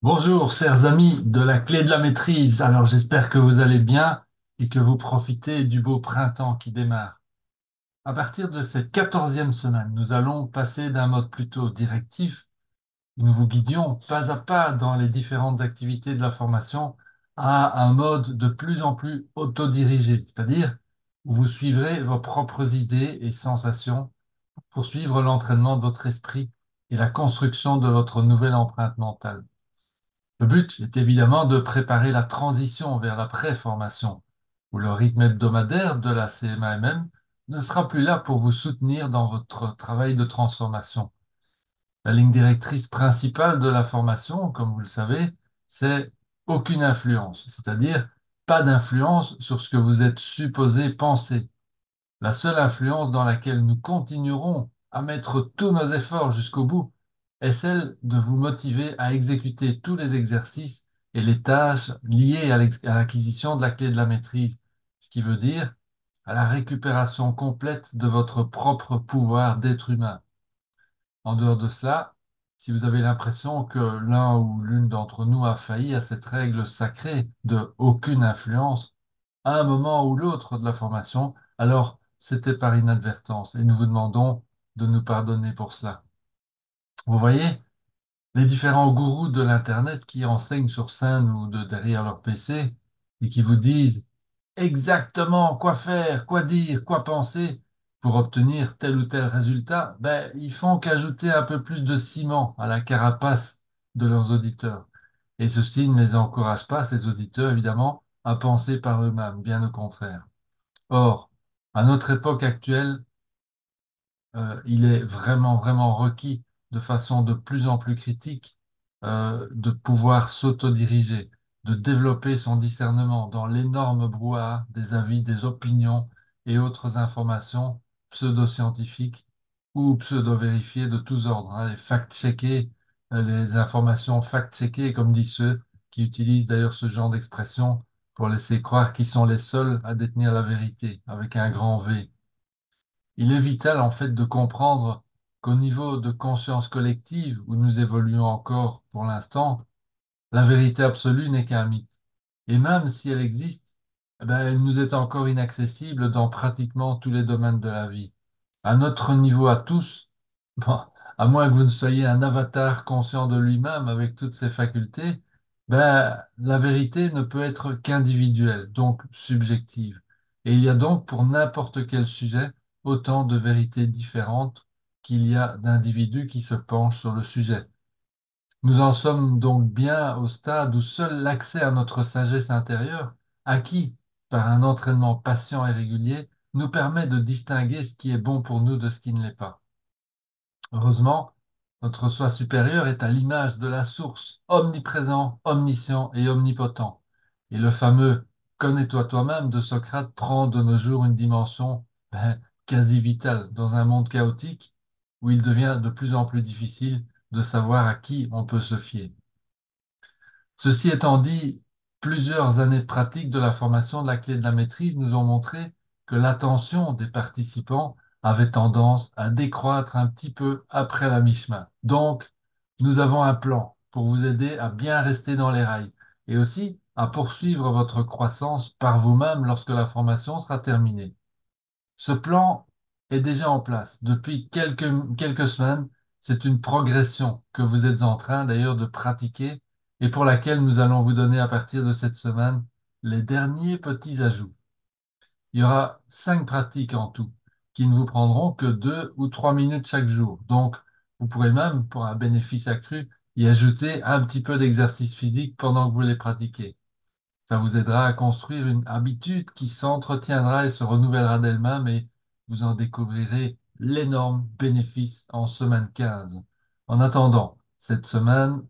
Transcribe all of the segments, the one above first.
Bonjour, chers amis de la clé de la maîtrise. Alors, j'espère que vous allez bien et que vous profitez du beau printemps qui démarre. À partir de cette 14e semaine, nous allons passer d'un mode plutôt directif, où nous vous guidions pas à pas dans les différentes activités de la formation, à un mode de plus en plus autodirigé, c'est-à-dire où vous suivrez vos propres idées et sensations pour suivre l'entraînement de votre esprit et la construction de votre nouvelle empreinte mentale. Le but est évidemment de préparer la transition vers la pré-formation, où le rythme hebdomadaire de la CMAMM ne sera plus là pour vous soutenir dans votre travail de transformation. La ligne directrice principale de la formation, comme vous le savez, c'est aucune influence, c'est-à-dire pas d'influence sur ce que vous êtes supposé penser. La seule influence dans laquelle nous continuerons à mettre tous nos efforts jusqu'au bout est celle de vous motiver à exécuter tous les exercices et les tâches liées à l'acquisition de la clé de la maîtrise, ce qui veut dire à la récupération complète de votre propre pouvoir d'être humain. En dehors de cela, si vous avez l'impression que l'un ou l'une d'entre nous a failli à cette règle sacrée de aucune influence, à un moment ou l'autre de la formation, alors c'était par inadvertance et nous vous demandons de nous pardonner pour cela. Vous voyez, les différents gourous de l'Internet qui enseignent sur scène ou de derrière leur PC et qui vous disent exactement quoi faire, quoi dire, quoi penser pour obtenir tel ou tel résultat, ben, ils font qu'ajouter un peu plus de ciment à la carapace de leurs auditeurs. Et ceci ne les encourage pas, ces auditeurs, évidemment, à penser par eux-mêmes, bien au contraire. Or, à notre époque actuelle, il est vraiment, vraiment requis de façon de plus en plus critique de pouvoir s'autodiriger, de développer son discernement dans l'énorme brouhaha des avis, des opinions et autres informations pseudo-scientifiques ou pseudo-vérifiées de tous ordres, hein, et fact-checker les informations fact-checkées, comme disent ceux qui utilisent d'ailleurs ce genre d'expression pour laisser croire qu'ils sont les seuls à détenir la vérité, avec un grand V. Il est vital en fait de comprendre qu'au niveau de conscience collective, où nous évoluons encore pour l'instant, la vérité absolue n'est qu'un mythe. Et même si elle existe, eh ben, elle nous est encore inaccessible dans pratiquement tous les domaines de la vie. À notre niveau à tous, bon, à moins que vous ne soyez un avatar conscient de lui-même avec toutes ses facultés, ben, la vérité ne peut être qu'individuelle, donc subjective. Et il y a donc pour n'importe quel sujet autant de vérités différentes qu'il y a d'individus qui se penchent sur le sujet. Nous en sommes donc bien au stade où seul l'accès à notre sagesse intérieure, acquis par un entraînement patient et régulier, nous permet de distinguer ce qui est bon pour nous de ce qui ne l'est pas. Heureusement, notre soi supérieur est à l'image de la source, omniprésent, omniscient et omnipotent. Et le fameux connais-toi toi-même de Socrate prend de nos jours une dimension quasi vitale dans un monde chaotique où il devient de plus en plus difficile de savoir à qui on peut se fier. Ceci étant dit, plusieurs années de pratique de la formation de la clé de la maîtrise nous ont montré que l'attention des participants avait tendance à décroître un petit peu après la mi-chemin. Donc, nous avons un plan pour vous aider à bien rester dans les rails et aussi à poursuivre votre croissance par vous-même lorsque la formation sera terminée. Ce plan est déjà en place depuis quelques semaines. C'est une progression que vous êtes en train d'ailleurs de pratiquer et pour laquelle nous allons vous donner à partir de cette semaine les derniers petits ajouts. Il y aura 5 pratiques en tout qui ne vous prendront que 2 ou 3 minutes chaque jour. Donc, vous pourrez même, pour un bénéfice accru, y ajouter un petit peu d'exercice physique pendant que vous les pratiquez. Ça vous aidera à construire une habitude qui s'entretiendra et se renouvellera d'elle-même et vous en découvrirez l'énorme bénéfice en semaine 15. En attendant, cette semaine,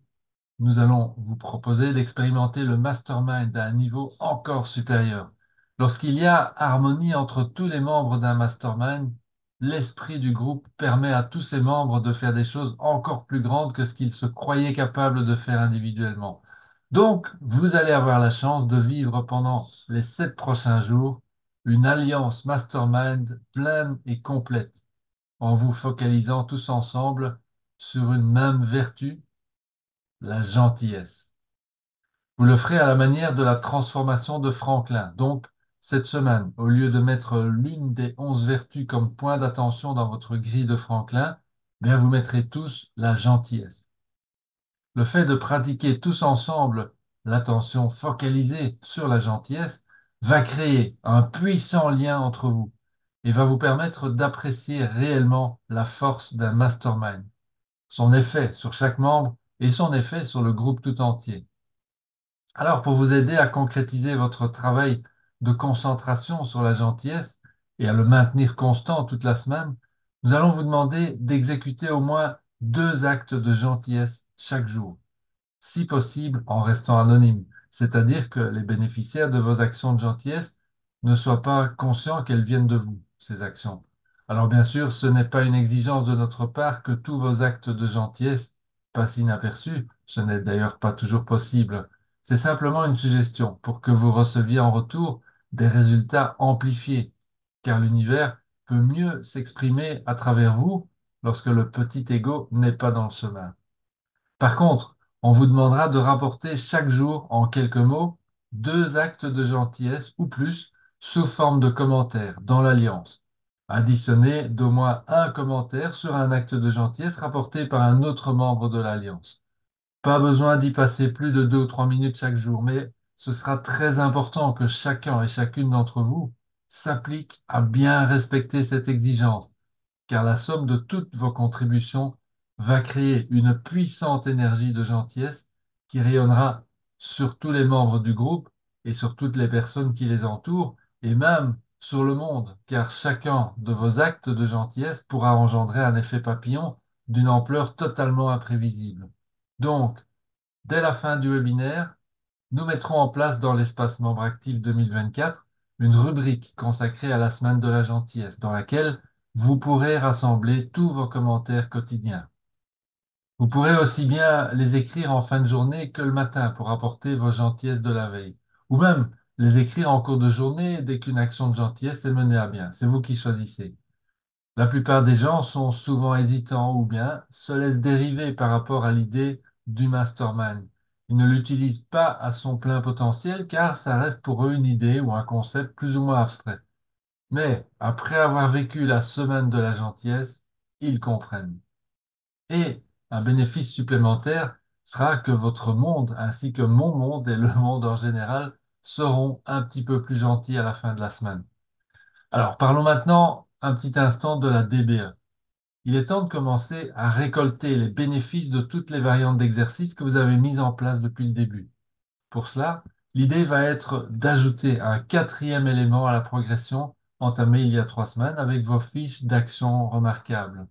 nous allons vous proposer d'expérimenter le mastermind à un niveau encore supérieur. Lorsqu'il y a harmonie entre tous les membres d'un mastermind, l'esprit du groupe permet à tous ses membres de faire des choses encore plus grandes que ce qu'ils se croyaient capables de faire individuellement. Donc, vous allez avoir la chance de vivre pendant les 7 prochains jours une alliance mastermind pleine et complète en vous focalisant tous ensemble sur une même vertu, la gentillesse. Vous le ferez à la manière de la transformation de Franklin. Donc, cette semaine, au lieu de mettre l'une des 11 vertus comme point d'attention dans votre grille de Franklin, bien vous mettrez tous la gentillesse. Le fait de pratiquer tous ensemble l'attention focalisée sur la gentillesse va créer un puissant lien entre vous et va vous permettre d'apprécier réellement la force d'un mastermind, son effet sur chaque membre et son effet sur le groupe tout entier. Alors, pour vous aider à concrétiser votre travail de concentration sur la gentillesse et à le maintenir constant toute la semaine, nous allons vous demander d'exécuter au moins 2 actes de gentillesse chaque jour, si possible en restant anonyme, c'est-à-dire que les bénéficiaires de vos actions de gentillesse ne soient pas conscients qu'elles viennent de vous, ces actions. Alors bien sûr, ce n'est pas une exigence de notre part que tous vos actes de gentillesse passent inaperçus, ce n'est d'ailleurs pas toujours possible. C'est simplement une suggestion pour que vous receviez en retour des résultats amplifiés, car l'univers peut mieux s'exprimer à travers vous lorsque le petit ego n'est pas dans le chemin. Par contre, on vous demandera de rapporter chaque jour, en quelques mots, 2 actes de gentillesse ou plus sous forme de commentaires dans l'Alliance. Additionnez d'au moins un commentaire sur un acte de gentillesse rapporté par un autre membre de l'Alliance. Pas besoin d'y passer plus de 2 ou 3 minutes chaque jour, mais ce sera très important que chacun et chacune d'entre vous s'applique à bien respecter cette exigence car la somme de toutes vos contributions va créer une puissante énergie de gentillesse qui rayonnera sur tous les membres du groupe et sur toutes les personnes qui les entourent, et même sur le monde, car chacun de vos actes de gentillesse pourra engendrer un effet papillon d'une ampleur totalement imprévisible. Donc, dès la fin du webinaire, nous mettrons en place dans l'espace membre actif 2024 une rubrique consacrée à la semaine de la gentillesse dans laquelle vous pourrez rassembler tous vos commentaires quotidiens. Vous pourrez aussi bien les écrire en fin de journée que le matin pour apporter vos gentillesses de la veille, ou même les écrire en cours de journée dès qu'une action de gentillesse est menée à bien. C'est vous qui choisissez. La plupart des gens sont souvent hésitants ou bien se laissent dériver par rapport à l'idée du mastermind. Ils ne l'utilisent pas à son plein potentiel car ça reste pour eux une idée ou un concept plus ou moins abstrait. Mais après avoir vécu la semaine de la gentillesse, ils comprennent. Et un bénéfice supplémentaire sera que votre monde ainsi que mon monde et le monde en général seront un petit peu plus gentils à la fin de la semaine. Alors parlons maintenant un petit instant de la DBE. Il est temps de commencer à récolter les bénéfices de toutes les variantes d'exercice que vous avez mises en place depuis le début. Pour cela, l'idée va être d'ajouter un 4e élément à la progression entamée il y a 3 semaines avec vos fiches d'action remarquables.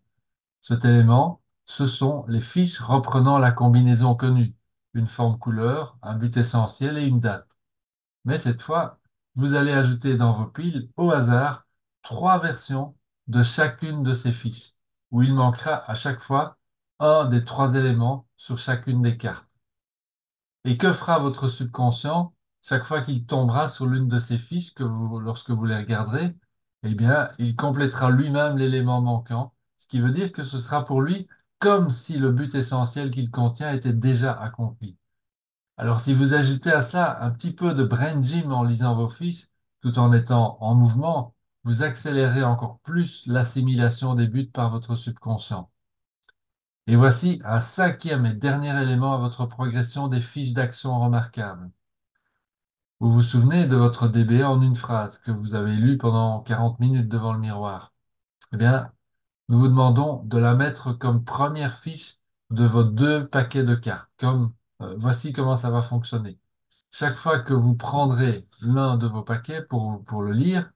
Cet élément, ce sont les fiches reprenant la combinaison connue, une forme couleur, un but essentiel et une date. Mais cette fois, vous allez ajouter dans vos piles, au hasard, 3 versions de chacune de ces fiches, où il manquera à chaque fois un des 3 éléments sur chacune des cartes. Et que fera votre subconscient chaque fois qu'il tombera sur l'une de ces fiches lorsque vous les regarderez? Eh bien, il complétera lui-même l'élément manquant, ce qui veut dire que ce sera pour lui comme si le but essentiel qu'il contient était déjà accompli. Alors, si vous ajoutez à cela un petit peu de brain gym en lisant vos fiches, tout en étant en mouvement, vous accélérez encore plus l'assimilation des buts par votre subconscient. Et voici un 5e et dernier élément à votre progression des fiches d'action remarquables. Vous vous souvenez de votre DBA en une phrase que vous avez lue pendant 40 minutes devant le miroir. Eh bien, nous vous demandons de la mettre comme première fiche de vos 2 paquets de cartes. Voici comment ça va fonctionner. Chaque fois que vous prendrez l'un de vos paquets pour le lire,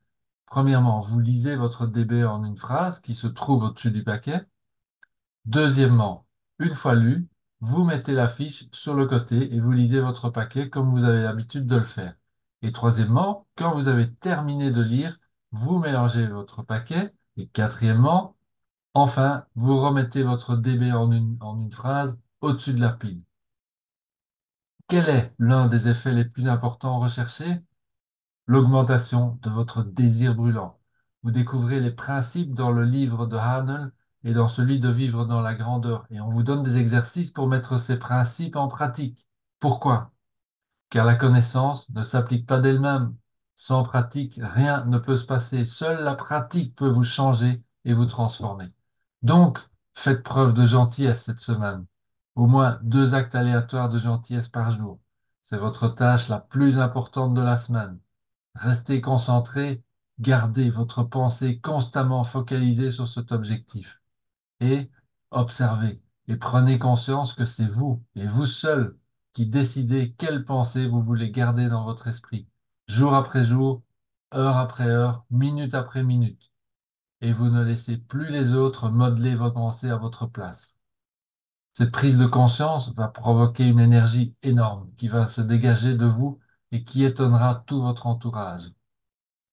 premièrement, vous lisez votre DBA en une phrase qui se trouve au-dessus du paquet. Deuxièmement, une fois lu, vous mettez la fiche sur le côté et vous lisez votre paquet comme vous avez l'habitude de le faire. Et troisièmement, quand vous avez terminé de lire, vous mélangez votre paquet. Et quatrièmement, enfin, vous remettez votre DB en une phrase au-dessus de la pile. Quel est l'un des effets les plus importants recherchés? L'augmentation de votre désir brûlant. Vous découvrez les principes dans le livre de Hanel et dans celui de Vivre dans la grandeur. Et on vous donne des exercices pour mettre ces principes en pratique. Pourquoi? car la connaissance ne s'applique pas d'elle-même. Sans pratique, rien ne peut se passer. Seule la pratique peut vous changer et vous transformer. Donc, faites preuve de gentillesse cette semaine. Au moins 2 actes aléatoires de gentillesse par jour. C'est votre tâche la plus importante de la semaine. Restez concentré, gardez votre pensée constamment focalisée sur cet objectif et observez et prenez conscience que c'est vous et vous seul qui décidez quelles pensées vous voulez garder dans votre esprit, jour après jour, heure après heure, minute après minute, et vous ne laissez plus les autres modeler vos pensées à votre place. Cette prise de conscience va provoquer une énergie énorme qui va se dégager de vous et qui étonnera tout votre entourage.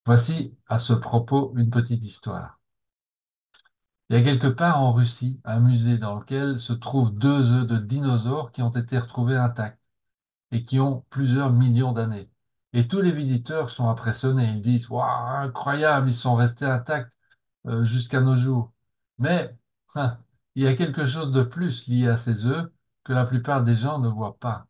Voici à ce propos une petite histoire. Il y a quelque part en Russie un musée dans lequel se trouvent 2 œufs de dinosaures qui ont été retrouvés intacts et qui ont plusieurs millions d'années. Et tous les visiteurs sont impressionnés. Ils disent, waouh, incroyable, ils sont restés intacts jusqu'à nos jours. Mais hein, il y a quelque chose de plus lié à ces œufs que la plupart des gens ne voient pas.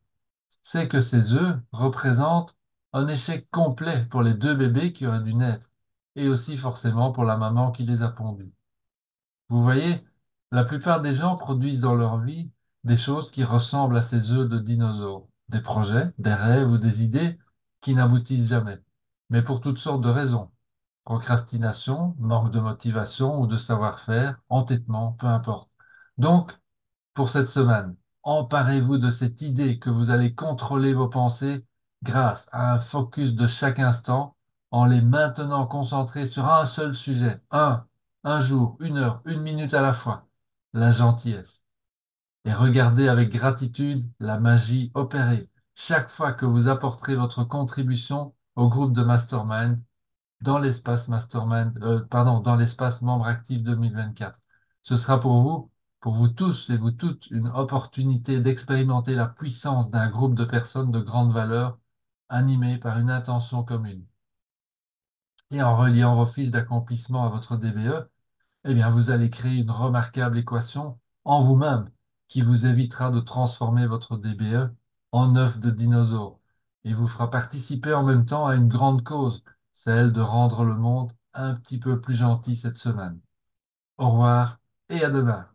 C'est que ces œufs représentent un échec complet pour les 2 bébés qui auraient dû naître, et aussi forcément pour la maman qui les a pondus. Vous voyez, la plupart des gens produisent dans leur vie des choses qui ressemblent à ces œufs de dinosaures, des projets, des rêves ou des idées qui n'aboutissent jamais, mais pour toutes sortes de raisons. Procrastination, manque de motivation ou de savoir-faire, entêtement, peu importe. Donc, pour cette semaine, emparez-vous de cette idée que vous allez contrôler vos pensées grâce à un focus de chaque instant en les maintenant concentrés sur un seul sujet, un jour, 1 heure, 1 minute à la fois, la gentillesse. Et regardez avec gratitude la magie opérer chaque fois que vous apporterez votre contribution au groupe de Mastermind dans l'espace Mastermind, pardon, dans l'espace membre actif 2024. Ce sera pour vous tous et vous toutes, une opportunité d'expérimenter la puissance d'un groupe de personnes de grande valeur animées par une intention commune. Et en reliant vos fiches d'accomplissement à votre DBE, eh bien, vous allez créer une remarquable équation en vous-même qui vous évitera de transformer votre DBE en œuf de dinosaure et vous fera participer en même temps à une grande cause, celle de rendre le monde un petit peu plus gentil cette semaine. Au revoir et à demain.